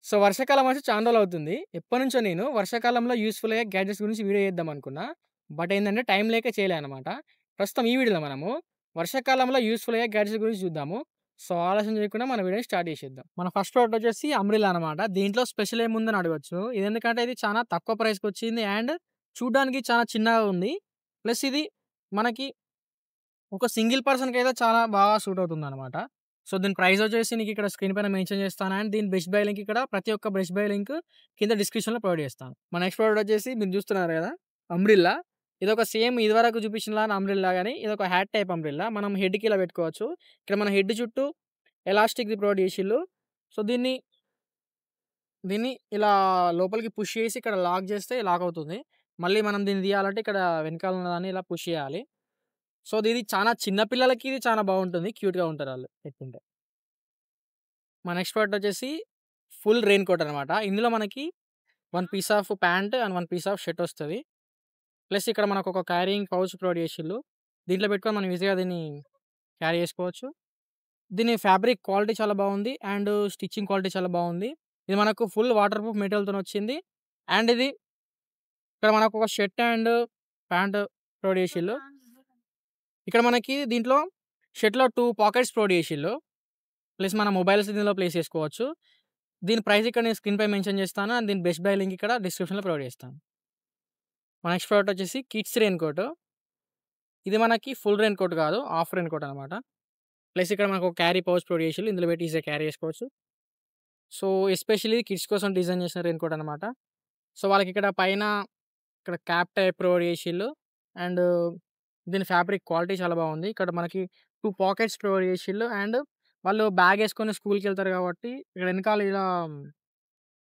So, వర్షాకాలం వచ్చి చానా రోజులవుతుంది. ఎప్పటినుంచో నేను వర్షాకాలంలో యూజ్‌ఫుల్ అయ్యే గ్యాడ్జెట్స్ గురించి వీడియో చేద్దామనుకున్నా. బట్ ఏందంటే టైం లేక చేయలే అనమాట. ప్రస్తుతం ఈ వీడియోలో మనము వర్షాకాలంలో యూజ్‌ఫుల్ అయ్యే గ్యాడ్జెట్స్ గురించి చూద్దాము. సో, ఆలస్యం చేయకుండా మన వీడియోని స్టార్ట్ చేసేద్దాం. మన ఫస్ట్ ప్రోడక్ట్ వచ్చేసి అంబ్రెల్లా అనమాట. దీంట్లో స్పెషల్ ఏముందని అడగొచ్చు. ఇదెందుకంటే ఇది చాలా తక్కువ ప్రైస్‌కొచ్చింది అండ్ చూడ్డానికి చాలా చిన్నగా ఉంది. ప్లస్ ఇది మనకి ఒక సింగిల్ పర్సన్‌కైతే చాలా బాగా సూట్ అవుతుందనమాట. సో, దీని ప్రైస్ వచ్చేసి నీకిక్కడ స్క్రీన్ పైన మెన్షన్ చేస్తాను. అండ్ దీని బెస్ట్ బై లింక్ ఇక్కడ ప్రతి ఒక్క బెస్ట్ బై లింక్ కింద డిస్క్రిప్షన్‌లో ప్రొవైడ్ చేస్తాను. మా నెక్స్ట్ ప్రోడక్ట్ వచ్చేసి మీరు చూస్తున్నారు కదా! అంబ్రెల్లా. ఇదొక సేమ్ ఇదివరకు చూపించినలాగా అంబ్రెల్లా గాని ఇదొక హ్యాట్ టైప్ అంబ్రెల్లా. మనం హెడ్‌కి ఇలా పెట్టుకోవచ్చు. ఇక్కడ మన హెడ్ చుట్టూ ఎలాస్టిక్‌ది ప్రొవైడ్ చేసిల్లు. సో, దీన్ని ఇలా లోపలికి పుష్ చేసి ఇక్కడ లాక్ చేస్తే లాక్ అవుతుంది. మళ్ళీ మనం దీన్ని తీయాలంటే ఇక్కడ వెనకాల ఉన్నదాన్ని ఇలా పుష్ చేయాలి. సో, ఇది చాలా చిన్న పిల్లలకి ఇది చాలా బావుంటుంది. క్యూట్‌గా ఉంటారాళ్ళు పెట్టుకుంటే. మా నెక్స్ట్ ప్రోడక్ట్ వచ్చేసి ఫుల్ రెయిన్ కోట్ అనమాట. ఇందులో మనకి 1 piece of pant and 1 piece of shirt వస్తది. ప్లస్ ఇక్కడ మనకొక క్యారియింగ్ పౌచ్ ప్రొవైడ్ చేసిల్లు. దీంట్లో పెట్టుకొని మనం ఈజీగా దీన్ని క్యారీ చేసుకోవచ్చు. దీని ఫ్యాబ్రిక్ క్వాలిటీ చాలా బావుంది. అండ్ స్టిచ్చింగ్ క్వాలిటీ చాలా బావుంది. ఇది మనకు ఫుల్ వాటర్ ప్రూఫ్ మెటీరియల్‌తోనొచ్చింది. అండ్ ఇది ఇక్కడ మనకొక షర్ట్ అండ్ ప్యాంట్ ప్రొవైడ్ చేసిల్లు. ఇక్కడ మనకి దీంట్లో షర్ట్‌లో 2 పాకెట్స్ ప్రొవైడ్ చేసిల్లు. ప్లస్ మన మొబైల్స్ దీనిలో ప్లేస్ చేసుకోవచ్చు. దీని ప్రైస్ ఇక్కడ నేను స్క్రీన్ పై మెన్షన్ చేస్తాను. అండ్ దీని బెస్ట్ బై లింక్ ఇక్కడ డిస్క్రిప్షన్‌లో ప్రొవైడ్ చేస్తాను. మా నెక్స్ట్ ప్రోడక్ట్ వచ్చేసి కిడ్స్ రెయిన్ కోట్. ఇది మనకి ఫుల్ రెయిన్ కోట్ కాదు. హాఫ్ రెయిన్ కోట్ అనమాట. ప్లస్ ఇక్కడ మనకు ఒక క్యారీ పౌచ్ ప్రొవైడ్ చేసిల్లు. ఇందులో పెట్టి ఈజీగా క్యారీ చేసుకోవచ్చు. సో, ఎస్పెషల్లీ కిడ్స్ కోసం డిజైన్ చేసిన రెయిన్ కోట్ అనమాట. సో, వాళ్ళకిక్కడ పైన ఇక్కడ క్యాప్ టైప్ ప్రొవైడ్ చేసిల్లు. అండ్ దీని ఫ్యాబ్రిక్ క్వాలిటీ చాలా బావుంది. ఇక్కడ మనకి 2 పాకెట్స్ ప్రొవైడ్ చేసిల్లు. అండ్ వాళ్ళు బ్యాగేసుకొని స్కూల్‌కెళ్తారు కాబట్టి ఇక్కడ ఎనకాల ఇలా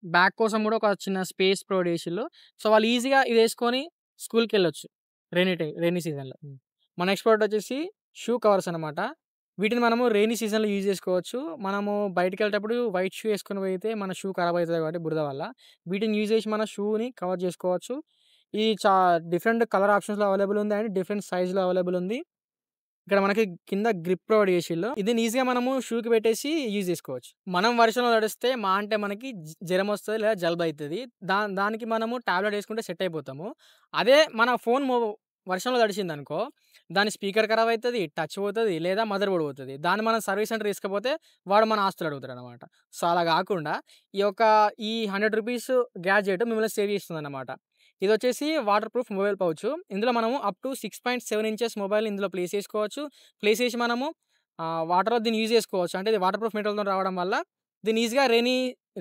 బ్యాగ్ కోసం గూడా ఒక చిన్న స్పేస్ ప్రొవైడ్ చేసిల్లు. సో, వాళ్ళు ఈజీగా ఇదేసుకొని స్కూల్‌కెళ్ళొచ్చు. రెయినీ సీజన్‌లో. మా నెక్స్ట్ ప్రోడక్ట్ వచ్చేసి షూ కవర్స్ అనమాట. వీటిని మనము రెయినీ సీజన్‌లో యూజ్ చేసుకోవచ్చు. మనము బయటికెళ్ళేటప్పుడు వైట్ షూ ఏసుకొని పోయితే మన షూ ఖరాబ్ అయితది కాబట్టి బురద వల్ల. వీటిని యూజ్ చేసి మన షూని కవర్ చేసుకోవచ్చు. ఇది డిఫరెంట్ కలర్ ఆప్షన్స్‌లో అవైలబుల్ ఉంది. అండ్ డిఫరెంట్ సైజ్‌లో అవైలబుల్ ఉంది. ఇక్కడ మనకి కింద గ్రిప్ ప్రొవైడ్ చేసిల్లు. దీన్ని ఈజీగా మనము షూకి పెట్టేసి యూజ్ చేసుకోవచ్చు. మనం వర్షంలో తడిస్తే అంటే మనకి జరమొస్తది లేదా జలుబయితది. దానికి మనము టాబ్లెట్ యేసుకుంటే సెట్ అయిపోతాము. అదే మన ఫోన్ వర్షంలో తడిసిందనుకో, దాని స్పీకర్ ఖరాబ్ అయితది, టచ్ పోతది లేదా మదర్ బోర్డ్ పోతది. దాన్ని మనం సర్వీస్ సెంటర్ తీసుకపోతే వాడు మన ఆస్తులు అడుగుతాడనమాట. సో, అలా గాకుండా ఈ రూ. 100 గ్యాడ్జెట్ మిమ్మల్ని సేవ్ చేస్తుందన్నమాట. ఇదొచ్చేసి వాటర్ ప్రూఫ్ మొబైల్ పౌచ్. ఇందులో మనము అప్ టు 6.7 ఇంచెస్ మొబైల్ ఇందులో ప్లేస్ చేసుకోవచ్చు. ప్లేస్ చేసి మనము వాటర్‌లో దీన్ని యూజ్ చేసుకోవచ్చు. అంటే ఇది వాటర్ ప్రూఫ్ మెటీరియల్‌తోని రావడం వల్ల దీన్ని ఈజీగా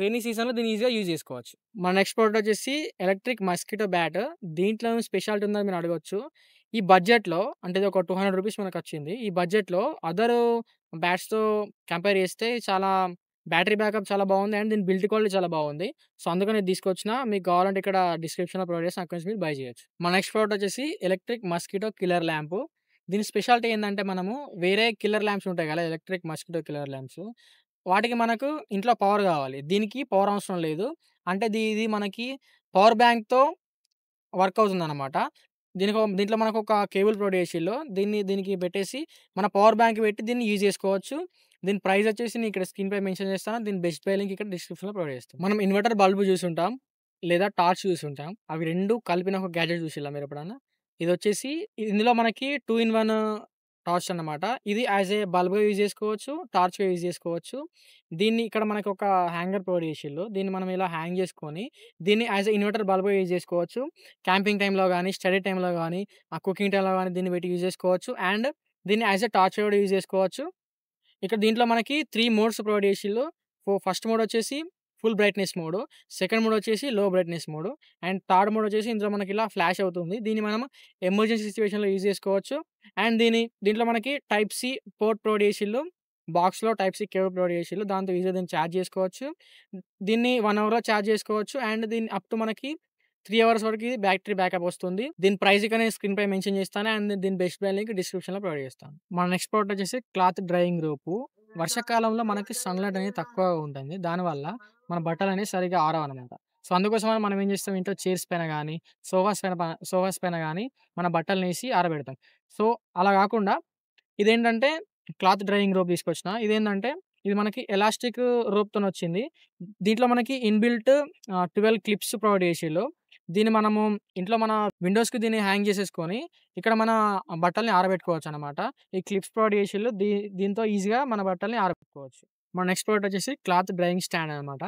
రెయినీ సీజన్‌లో దీన్ని ఈజీగా యూజ్ చేసుకోవచ్చు. మన నెక్స్ట్ ప్రోడక్ట్ వచ్చేసి ఎలక్ట్రిక్ మస్కిటో బ్యాట్. దీంట్లో ఏం స్పెషాలిటీ ఉందని మీరు అడగొచ్చు. ఈ బడ్జెట్‌లో అంటే ఇది ఒక రూ. 200 మనకొచ్చింది. ఈ బడ్జెట్‌లో అదర్ బ్యాట్స్‌తో కంపేర్ చేస్తే చాలా బ్యాటరీ బ్యాకప్ చాలా బావుంది. అండ్ దీని బిల్డ్ క్వాలిటీ చాలా బావుంది. సో, అందుకని ఇది తీసుకొచ్చిన. మీకు కావాలంటే ఇక్కడ డిస్క్రిప్షన్‌లో ప్రొవైడ్ చేస్తాను. అక్కడి నుంచి మీరు బై చేయొచ్చు. మన నెక్స్ట్ ప్రోడక్ట్ వచ్చేసి ఎలక్ట్రిక్ మస్కిటో కిల్లర్ ల్యాంప్. దీని స్పెషాలిటీ ఏందంటే మనము వేరే కిల్లర్ ల్యాంప్స్ ఉంటాయి కదా! Electric mosquito killer lamps. వాటికి మనకు ఇంట్లో పవర్ కావాలి. దీనికి పవర్ అవసరం లేదు. అంటే ఇది మనకి పవర్ బ్యాంక్‌తో వర్క్ అవుతుందనమాట. దీంట్లో మనకొక కేబుల్ ప్రొవైడ్ చేసిల్లు. దీనికి పెట్టేసి మన పవర్ బ్యాంక్ పెట్టి దీన్ని యూజ్ చేసుకోవచ్చు. దీని ప్రైస్ వచ్చేసి నేను ఇక్కడ స్క్రీన్ పై మెన్షన్ చేస్తాను. దీని బెస్ట్ బై లింక్ ఇక్కడ డిస్క్రిప్షన్‌లో ప్రొవైడ్ చేస్తాను. మనం ఇన్వర్టర్ బల్బ్ చూసుంటాం. లేదా టార్చ్ చూసుంటాం. అవి 2 కలిపిన ఒక గ్యాడ్జెట్ చూసిల్లా మీరెప్పుడన్నా? ఇదొచ్చేసి ఇందులో మనకి 2 ఇన్ 1 టార్చ్ అన్నమాట. ఇది యాస్ ఏ బల్బ్‌గా యూజ్ చేసుకోవచ్చు. టార్చ్‌గా యూజ్ చేసుకోవచ్చు. దీన్ని ఇక్కడ మనకొక హ్యాంగర్ ప్రొవైడ్ చేసిల్లు. దీన్ని మనం ఇలా హ్యాంగ్ చేసుకొని దీన్ని యాస్ ఏ ఇన్వర్టర్ బల్బ్‌గా యూజ్ చేసుకోవచ్చు. క్యాంపింగ్ టైమ్‌లో గానీ, స్టడీ టైమ్‌లో గానీ, కుకింగ్ టైమ్‌లో గానీ దీన్ని పెట్టి యూజ్ చేసుకోవచ్చు. అండ్ దీన్ని యాస్ ఏ టార్చ్‌గా కూడా యూజ్ చేసుకోవచ్చు. దీంట్లో మనకి 3 మోడ్స్ ప్రొవైడ్ చేసిల్లు. ఫస్ట్ మోడ్ వచ్చేసి full brightness mode. Second mode వచ్చేసి లో brightness mode. And third mode వచ్చేసి ఇందులో మనకి ఇలా ఫ్లాష్ అవుతుంది. దీన్ని మనం ఎమర్జెన్సీ సిట్యుయేషన్‌లో యూజ్ చేసుకోవచ్చు. అండ్ దీంట్లో మనకి టైప్ సి పోర్ట్ ప్రొవైడ్ చేసిల్లు. బాక్స్‌లో టైప్ సి కేబుల్ ప్రొవైడ్ చేసిల్లు. దాంతో ఈజీగా దీన్ని చార్జ్ చేసుకోవచ్చు. దీన్ని 1 అవర్‌లో చార్జ్ చేసుకోవచ్చు. అండ్ దీన్ని అప్ టు మనకి 3 అవర్స్ వరకు ఇది బ్యాటరీ బ్యాకప్ వస్తుంది. దీని ప్రైస్ ఇక నేను స్క్రీన్ పై మెన్షన్ చేస్తాను. అండ్ దీని బెస్ట్ బై లింక్ డిస్క్రిప్షన్‌లో ప్రొవైడ్ చేస్తాను. మన నెక్స్ట్ ప్రోడక్ట్ వచ్చేసి క్లాత్ డ్రైయింగ్ రోపు. వర్షాకాలంలో మనకి సన్‌లైట్ అనేది తక్కువగా ఉంటుంది. దానివల్ల మన బట్టలనేవి సరిగ్గా ఆరవనమాట. సో, అందుకోసమని మనం ఏం చేస్తాం ఇంట్లో చైర్స్ పైన గానీ, సోఫాస్ పైన గానీ మన బట్టలనేసి ఆరబెడతాం. సో, అలా గాకుండా ఇదేంటంటే క్లాత్ డ్రైయింగ్ రోప్ తీసుకొచ్చిన. ఇదేందంటే ఇది మనకి ఎలాస్టిక్ రోప్‌తోనొచ్చింది. దీంట్లో మనకి ఇన్‌బిల్ట్ 12 క్లిప్స్ ప్రొవైడ్ చేసిల్లు. దీన్ని మనము ఇంట్లో మన విండోస్‌కి దీన్ని హ్యాంగ్ చేసేసుకొని, ఇక్కడ మన బట్టల్ని ఆరబెట్టుకోవచ్చనమాట. ఈ క్లిప్స్ ప్రొవైడ్ చేసిల్లు. దీంతో ఈజీగా మన బట్టల్ని ఆరబెట్టుకోవచ్చు. మన నెక్స్ట్ ప్రోడక్ట్ వచ్చేసి క్లాత్ డ్రైయింగ్ స్టాండ్ అనమాట.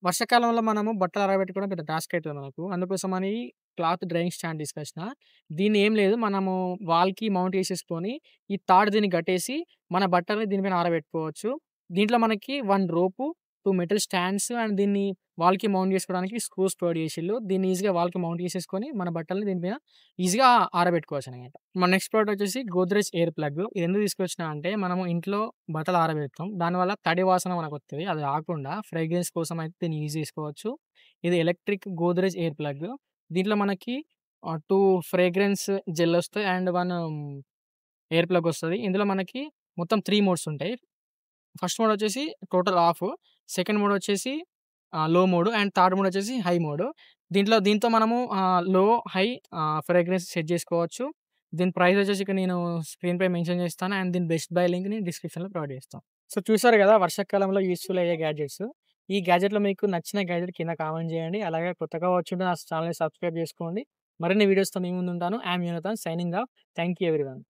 వర్షాకాలంలో మనము బట్టలు ఆరబెట్టుకోవడం పెద్ద టాస్క్ అయితది మనకు. అందుకోసమని క్లాత్ డ్రైయింగ్ స్టాండ్ తీసుకొచ్చిన. దీన్ని ఏం లేదు మనము వాల్‌కి మౌంట్ చేసేసుకొని, ఈ తాడు దీన్ని కట్టేసి, మన బట్టల్ని దీని పైన ఆరబెట్టుకోవచ్చు. దీంట్లో మనకి 1 రోపు, 2 మెటల్ స్టాండ్స్ అండ్ దీన్ని వాల్‌కి మౌంట్ చేసుకోవడానికి స్క్రూస్ ప్రొవైడ్ చేసిల్లు. దీన్ని ఈజీగా వాల్‌కి మౌంట్ చేసేసుకొని, మన బట్టల్ని దీని మీద ఈజీగా ఆరబెట్టుకోవచ్చనమాట. మన నెక్స్ట్ ప్రోడక్ట్ వచ్చేసి గోద్రేజ్ ఎయిర్ ప్లగ్. ఇది ఎందుకు తీసుకొచ్చినా అంటే, మనము ఇంట్లో బట్టలు ఆరబెడతాం. దానివల్ల తడి వాసన మనకొత్తది. అది రాకుండా ఫ్రేగ్రెన్స్ కోసం అయితే దీన్ని యూజ్ చేసుకోవచ్చు. ఇది ఎలక్ట్రిక్ గోద్రేజ్ ఎయిర్ ప్లగ్. దీంట్లో మనకి 2 ఫ్రేగ్రెన్స్ జెల్ ఒస్తాయి అండ్ 1 ఎయిర్ ప్లగ్ ఒస్తది. ఇందులో మనకి మొత్తం 3 మోడ్స్ ఉంటాయి. ఫస్ట్ మోడ్ వచ్చేసి టోటల్ ఆఫ్. సెకండ్ మోడ్ వచ్చేసి లో మోడ్ అండ్ థర్డ్ మోడ్ వచ్చేసి హై మోడ్. దీంతో మనము లో, హై ఫ్రేగ్రెన్స్ సెట్ చేసుకోవచ్చు. దీని ప్రైస్ వచ్చేసి ఇక్కడ నేను స్క్రీన్‌పై మెన్షన్ చేస్తాను. అండ్ దీని బెస్ట్ బై లింక్‌ని డిస్క్రిప్షన్‌లో ప్రొవైడ్ చేస్తాను. సో, చూసారు గదా! వర్షాకాలంలో యూజ్‌ఫుల్ అయ్యే గ్యాడ్జెట్స్. ఈ గ్యాడ్జెట్‌లో మీకు నచ్చిన గ్యాడ్జెట్ కింద కామెంట్ చేయండి. అలాగే కొత్తగా వచ్చుంటే నా ఛానెల్‌ని సబ్స్క్రైబ్ చేసుకోండి. మరిన్ని వీడియోస్‌తో మీ ముందుంటాను. I am Yonathan signing off. Thank you everyone.